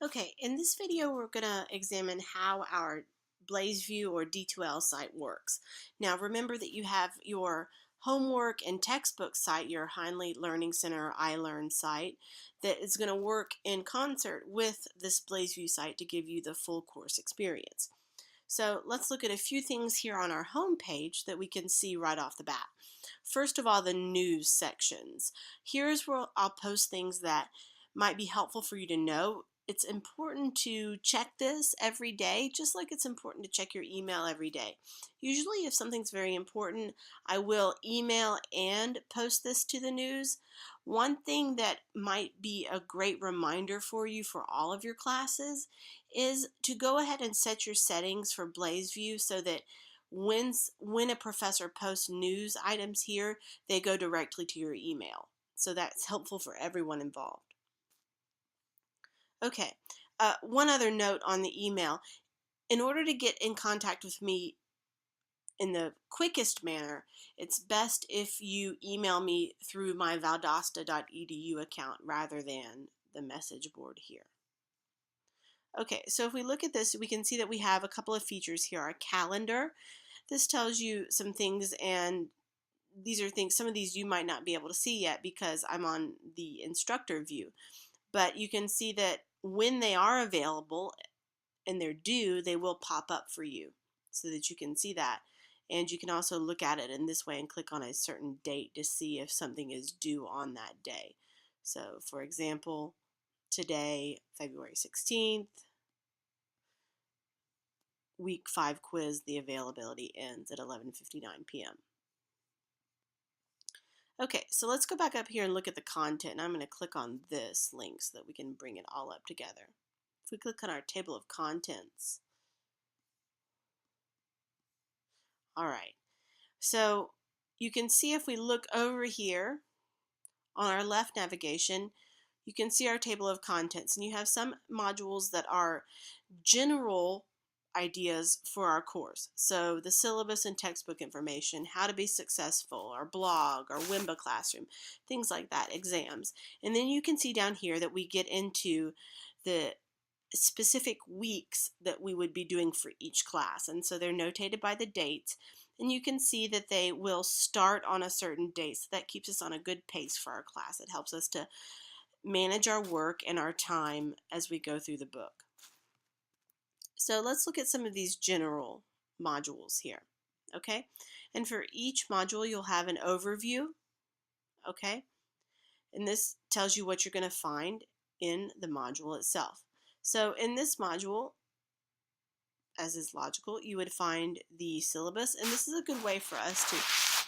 Okay, in this video we're going to examine how our BlazeVIEW or D2L site works. Now remember that you have your homework and textbook site, your Hindley Learning Center or iLearn site, that is going to work in concert with this BlazeVIEW site to give you the full course experience. So let's look at a few things here on our home page that we can see right off the bat. First of all, the news sections. Here's where I'll post things that might be helpful for you to know. It's important to check this every day, just like it's important to check your email every day. Usually if something's very important, I will email and post this to the news. One thing that might be a great reminder for you for all of your classes is to go ahead and set your settings for BlazeVIEW so that when a professor posts news items here, they go directly to your email. So that's helpful for everyone involved. Okay, one other note on the email. In order to get in contact with me in the quickest manner, it's best if you email me through my valdosta.edu account rather than the message board here. Okay, so if we look at this, we can see that we have a couple of features here. Our calendar. This tells you some things, and these are things, some of these you might not be able to see yet because I'm on the instructor view. But you can see that when they are available and they're due, they will pop up for you so that you can see that. And you can also look at it in this way and click on a certain date to see if something is due on that day. So for example, today, February 16th, week 5 quiz, the availability ends at 11:59 p.m. Okay, so let's go back up here and look at the content. And I'm going to click on this link so that we can bring it all up together. If we click on our table of contents. All right, so you can see if we look over here on our left navigation, you can see our table of contents. And you have some modules that are general ideas for our course. So the syllabus and textbook information, how to be successful, our blog, our Wimba classroom, things like that, exams. And then you can see down here that we get into the specific weeks that we would be doing for each class. And so they're notated by the dates. And you can see that they will start on a certain date. So that keeps us on a good pace for our class. It helps us to manage our work and our time as we go through the book. So let's look at some of these general modules here, okay? And for each module, you'll have an overview, okay? And this tells you what you're going to find in the module itself. So in this module, as is logical, you would find the syllabus, and this is a good way for us to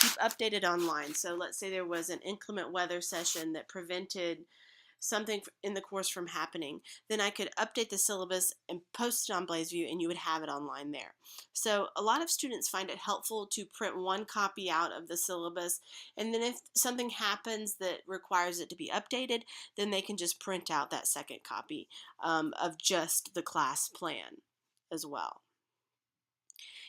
keep updated online. So let's say there was an inclement weather session that prevented something in the course from happening, then I could update the syllabus and post it on BlazeVIEW and you would have it online there. So a lot of students find it helpful to print one copy out of the syllabus, and then if something happens that requires it to be updated, then they can just print out that second copy of just the class plan as well.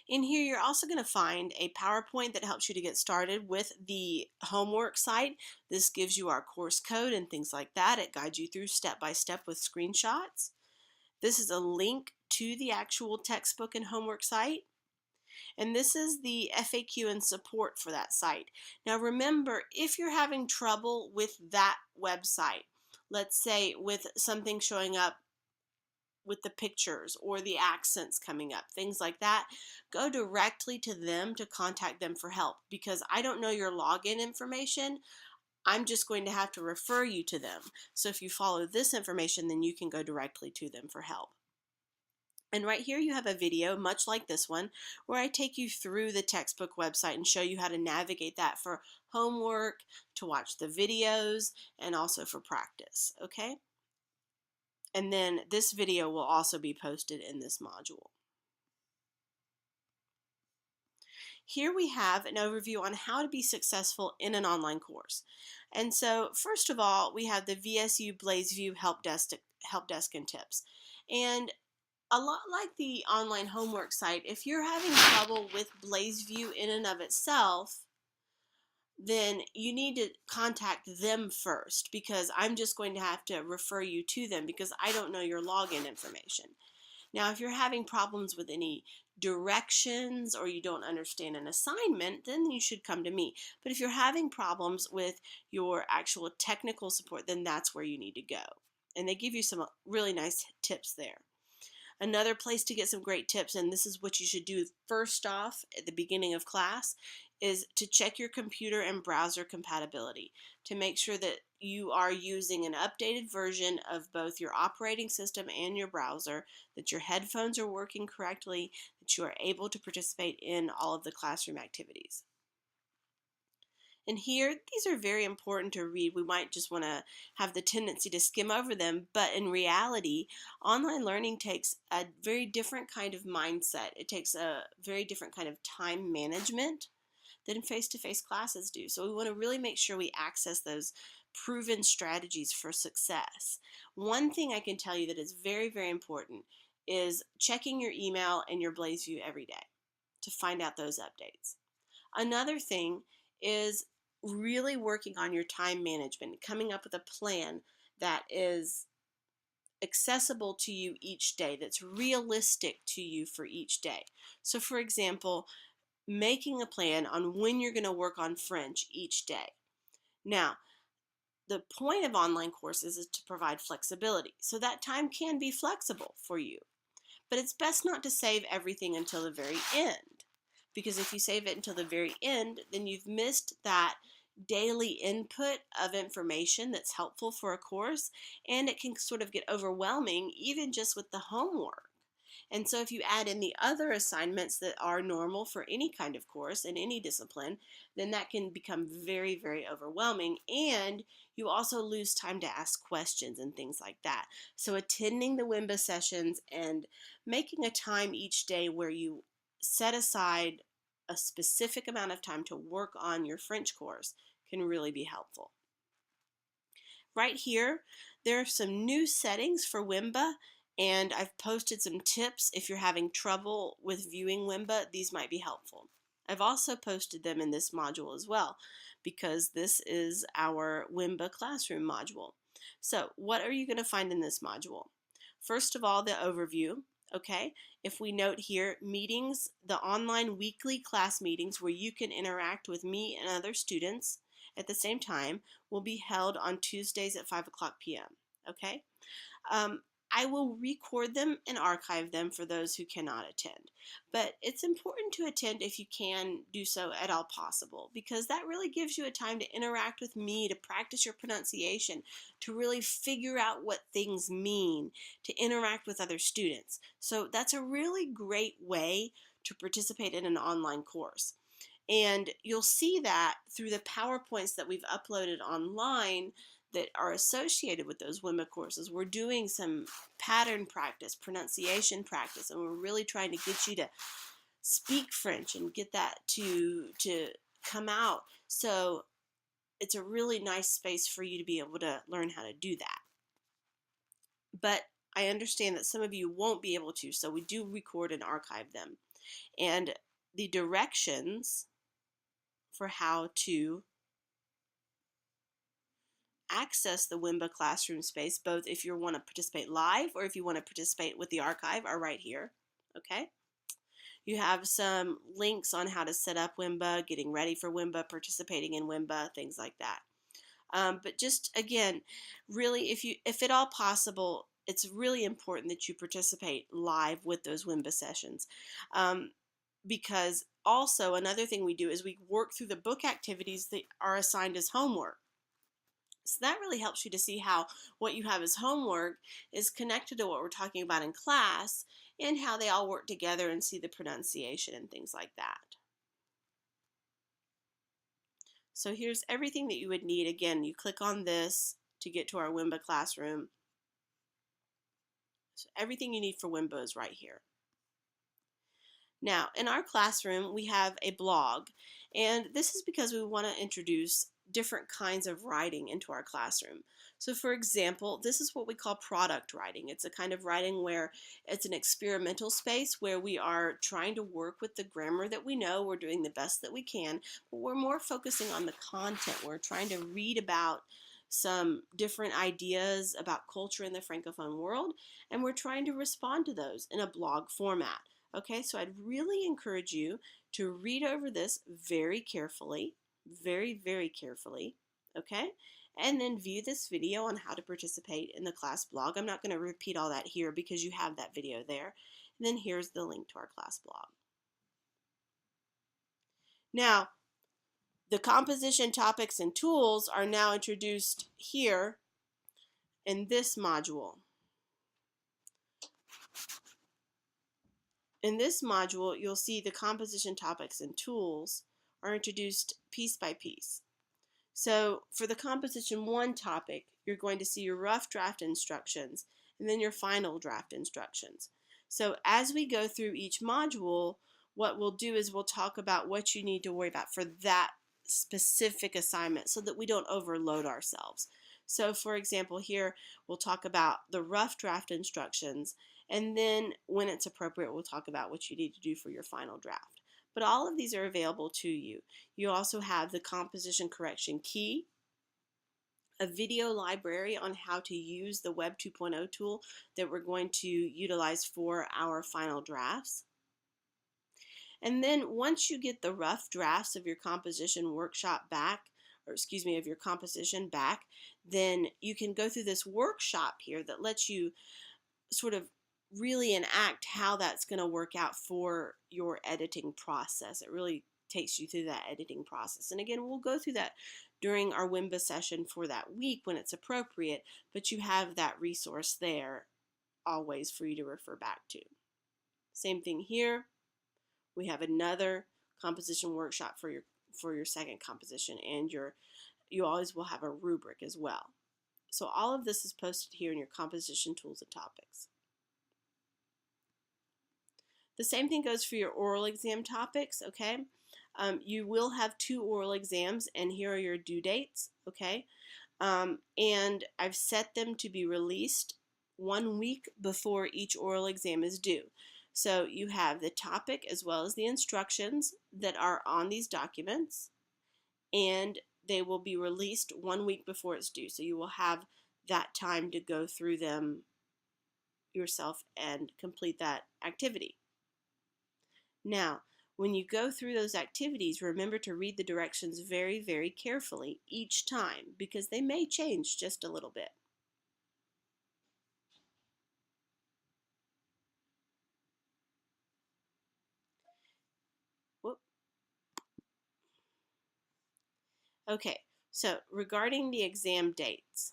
In here, you're also going to find a PowerPoint that helps you to get started with the homework site. This gives you our course code and things like that. It guides you through step by step with screenshots. This is a link to the actual textbook and homework site. And this is the FAQ and support for that site. Now remember, if you're having trouble with that website, let's say with something showing up with the pictures or the accents coming up, things like that, go directly to them to contact them for help, because I don't know your login information. I'm just going to have to refer you to them. So if you follow this information, then you can go directly to them for help. And right here you have a video, much like this one, where I take you through the textbook website and show you how to navigate that for homework, to watch the videos, and also for practice, okay? And then this video will also be posted in this module. Here we have an overview on how to be successful in an online course. And so first of all, we have the VSU BlazeVIEW help desk and tips. And a lot like the online homework site, if you're having trouble with BlazeVIEW in and of itself, then you need to contact them first, because I'm just going to have to refer you to them because I don't know your login information. Now, if you're having problems with any directions or you don't understand an assignment, then you should come to me. But if you're having problems with your actual technical support, then that's where you need to go. And they give you some really nice tips there. Another place to get some great tips, and this is what you should do first off at the beginning of class, is to check your computer and browser compatibility to make sure that you are using an updated version of both your operating system and your browser, that your headphones are working correctly, that you are able to participate in all of the classroom activities. And here, these are very important to read. We might just want to have the tendency to skim over them, but in reality, online learning takes a very different kind of mindset. It takes a very different kind of time management than face-to-face classes do. So we want to really make sure we access those proven strategies for success. One thing I can tell you that is very, very important is checking your email and your BlazeVIEW every day to find out those updates. Another thing is really working on your time management, coming up with a plan that is accessible to you each day, that's realistic to you for each day. So for example, making a plan on when you're going to work on French each day. Now, the point of online courses is to provide flexibility, so that time can be flexible for you. But it's best not to save everything until the very end, because if you save it until the very end, then you've missed that daily input of information that's helpful for a course, and it can sort of get overwhelming even just with the homework. And so if you add in the other assignments that are normal for any kind of course in any discipline, then that can become very, very overwhelming, and you also lose time to ask questions and things like that. So attending the WIMBA sessions and making a time each day where you set aside a specific amount of time to work on your French course can really be helpful. Right here, there are some new settings for WIMBA, and I've posted some tips if you're having trouble with viewing WIMBA. These might be helpful. I've also posted them in this module as well, because this is our WIMBA classroom module. So what are you going to find in this module? First of all, the overview. Okay, if we note here, meetings, the online weekly class meetings where you can interact with me and other students at the same time will be held on Tuesdays at 5 o'clock p.m. Okay, I will record them and archive them for those who cannot attend. But it's important to attend if you can do so at all possible, because that really gives you a time to interact with me, to practice your pronunciation, to really figure out what things mean, to interact with other students. So that's a really great way to participate in an online course. And you'll see that through the PowerPoints that we've uploaded online that are associated with those WIMBA courses. We're doing some pattern practice, pronunciation practice, and we're really trying to get you to speak French and get that to come out. So it's a really nice space for you to be able to learn how to do that. But I understand that some of you won't be able to, so we do record and archive them. And the directions for how to access the WIMBA classroom space, both if you want to participate live or if you want to participate with the archive, are right here. Okay, you have some links on how to set up WIMBA, getting ready for WIMBA, participating in WIMBA, things like that. But just again, really, if at all possible, it's really important that you participate live with those WIMBA sessions, because also another thing we do is we work through the book activities that are assigned as homework. So that really helps you to see how what you have as homework is connected to what we're talking about in class, and how they all work together, and see the pronunciation and things like that. So here's everything that you would need. Again, you click on this to get to our WIMBA classroom. So everything you need for WIMBA is right here. Now, in our classroom, we have a blog, and this is because we want to introduce different kinds of writing into our classroom. So for example, this is what we call product writing. It's a kind of writing where it's an experimental space where we are trying to work with the grammar that we know. We're doing the best that we can, but we're more focusing on the content. We're trying to read about some different ideas about culture in the Francophone world, and we're trying to respond to those in a blog format. Okay, so I'd really encourage you to read over this very carefully, very carefully, okay? And then view this video on how to participate in the class blog. I'm not going to repeat all that here because you have that video there. And then here's the link to our class blog. Now, the composition topics and tools are now introduced here in this module. In this module, you'll see the composition topics and tools are introduced piece by piece. So for the composition 1 topic, you're going to see your rough draft instructions and then your final draft instructions. So as we go through each module, what we'll do is we'll talk about what you need to worry about for that specific assignment so that we don't overload ourselves. So for example, here we'll talk about the rough draft instructions, and then when it's appropriate, we'll talk about what you need to do for your final draft. But all of these are available to you. You also have the composition correction key, a video library on how to use the Web 2.0 tool that we're going to utilize for our final drafts. And then once you get the rough drafts of your composition workshop back, or excuse me, of your composition back, then you can go through this workshop here that lets you sort of really enact how that's going to work out for your editing process. It really takes you through that editing process. And again, we'll go through that during our WIMBA session for that week when it's appropriate, but you have that resource there always for you to refer back to. Same thing here. We have another composition workshop for your second composition, and you always will have a rubric as well. So all of this is posted here in your composition tools and topics. The same thing goes for your oral exam topics, okay? You will have 2 oral exams, and here are your due dates, okay? And I've set them to be released 1 week before each oral exam is due. So you have the topic as well as the instructions that are on these documents, and they will be released 1 week before it's due. So you will have that time to go through them yourself and complete that activity. Now, when you go through those activities, remember to read the directions very carefully each time because they may change just a little bit. Whoop. Okay, so regarding the exam dates,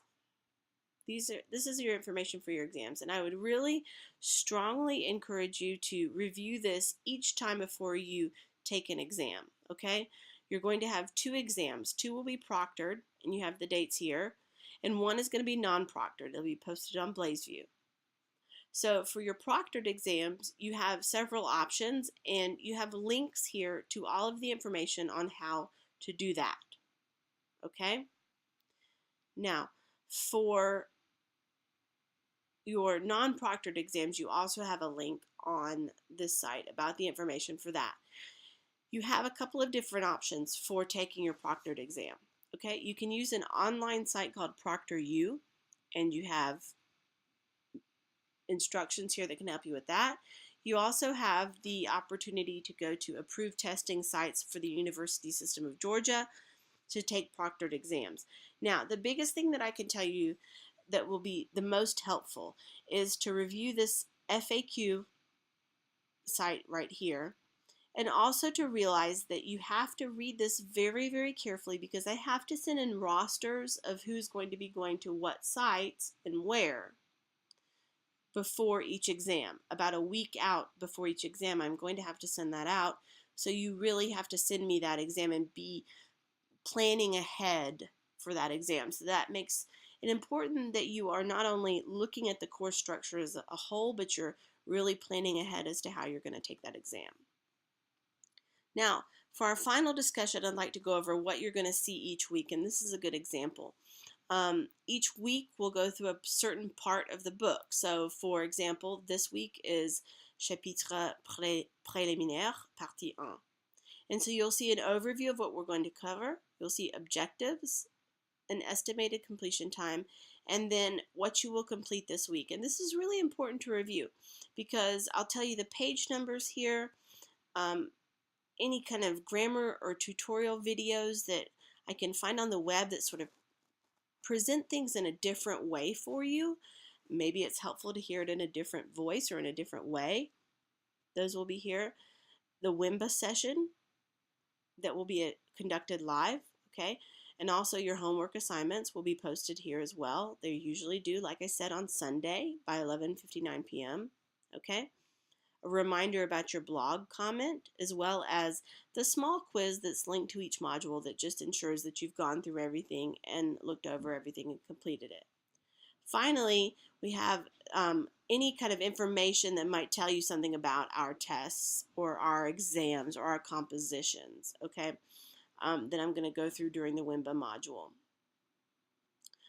this is your information for your exams, and I would really strongly encourage you to review this each time before you take an exam, okay? You're going to have 2 exams. 2 will be proctored, and you have the dates here, and 1 is going to be non-proctored. It'll be posted on BlazeVIEW. So for your proctored exams, you have several options, and you have links here to all of the information on how to do that, okay? Now, for your non-proctored exams, you also have a link on this site about the information for that. You have a couple of different options for taking your proctored exam. Okay, you can use an online site called ProctorU, and you have instructions here that can help you with that. You also have the opportunity to go to approved testing sites for the University System of Georgia to take proctored exams. Now, the biggest thing that I can tell you that will be the most helpful is to review this FAQ site right here, and also to realize that you have to read this very carefully because I have to send in rosters of who's going to be going to what sites and where before each exam. About a week out before each exam, I'm going to have to send that out, so you really have to send me that exam and be planning ahead for that exam. So that makes it important that you are not only looking at the course structure as a whole, but you're really planning ahead as to how you're going to take that exam. Now, For our final discussion, I'd like to go over what you're going to see each week, and this is a good example. Each week we'll go through a certain part of the book. So, for example, this week is Chapitre Préliminaire, Partie 1. And so you'll see an overview of what we're going to cover. You'll see objectives, an estimated completion time, and then what you will complete this week. And this is really important to review because I'll tell you the page numbers here, any kind of grammar or tutorial videos that I can find on the web that sort of present things in a different way for you. Maybe it's helpful to hear it in a different voice or in a different way. Those will be here. The WIMBA session that will be conducted live, okay? And also your homework assignments will be posted here as well. They usually do, like I said, on Sunday by 11:59 p.m., okay? A reminder about your blog comment, as well as the small quiz that's linked to each module that just ensures that you've gone through everything and looked over everything and completed it. Finally, we have any kind of information that might tell you something about our tests or our exams or our compositions, okay, that I'm going to go through during the WIMBA module.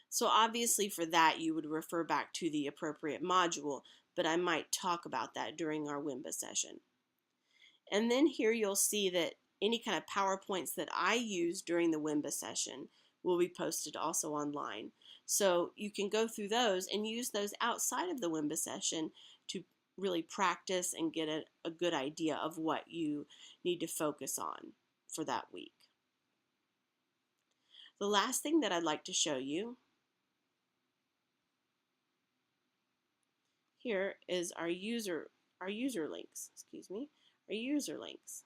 So obviously for that you would refer back to the appropriate module, but I might talk about that during our WIMBA session. And then here you'll see that any kind of PowerPoints that I use during the WIMBA session will be posted also online. So you can go through those and use those outside of the WIMBA session to really practice and get a good idea of what you need to focus on for that week. The last thing that I'd like to show you here is our user links, our user links.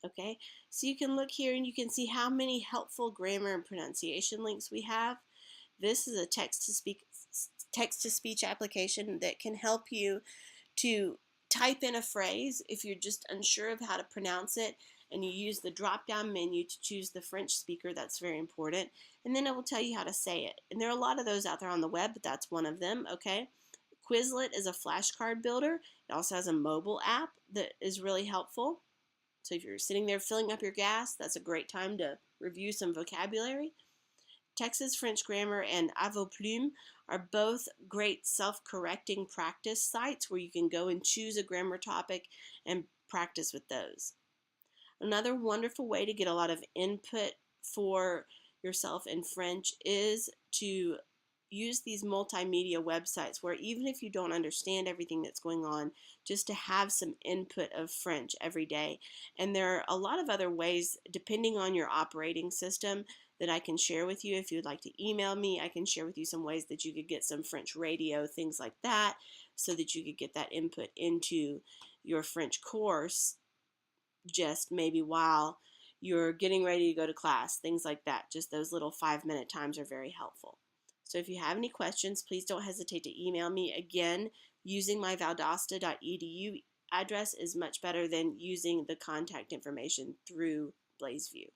Okay, so you can look here and you can see how many helpful grammar and pronunciation links we have. This is a text-to-speech application that can help you to type in a phrase if you're just unsure of how to pronounce it, and you use the drop-down menu to choose the French speaker. That's very important, and then it will tell you how to say it. And there are a lot of those out there on the web, but that's one of them. Okay, Quizlet is a flashcard builder. It also has a mobile app that is really helpful. So if you're sitting there filling up your gas, that's a great time to review some vocabulary. Texas French Grammar and Avoplume are both great self-correcting practice sites where you can go and choose a grammar topic and practice with those. Another wonderful way to get a lot of input for yourself in French is to use these multimedia websites where even if you don't understand everything that's going on, just to have some input of French every day. And there are a lot of other ways, depending on your operating system, that I can share with you. If you'd like to email me, I can share with you some ways that you could get some French radio, things like that, so that you could get that input into your French course just maybe while you're getting ready to go to class, things like that. Just those little 5-minute times are very helpful. So if you have any questions, please don't hesitate to email me. Again, using my valdosta.edu address is much better than using the contact information through BlazeVIEW.